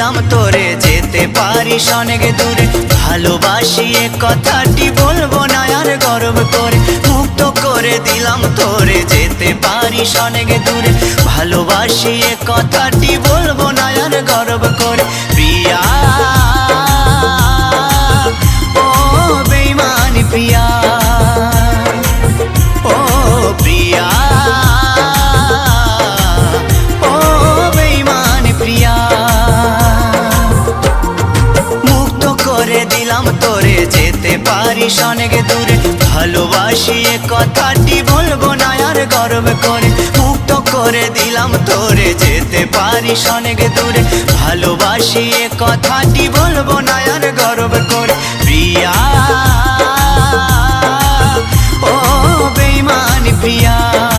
দিলাম তোরে যেতে পারিস অনেক দূরে। ভালোবাসি এ কথাটি বলবো না আর গর্ব করে, মুক্ত করে দিলাম তোরে যেতে পারিস অনেক দূরে। ভালোবাসি এ কথাটি বলবো না আর গর্ব করে। প্রিয়া ও বেঈমানি প্রিয়া, ও প্রিয়া ও বেঈমানি প্রিয়া। মুক্ত করে দিলাম তোরে যেতে পারিস অনেক দূরে। ভালোবাসি এ কথাটি বলবো না আর গর্ব করে, মুক্ত করে দিলাম তোরে যেতে পারিস অনেক দূরে। ভালোবাসি এ কথাটি বলবো না আর গর্ব করে। প্রিয়া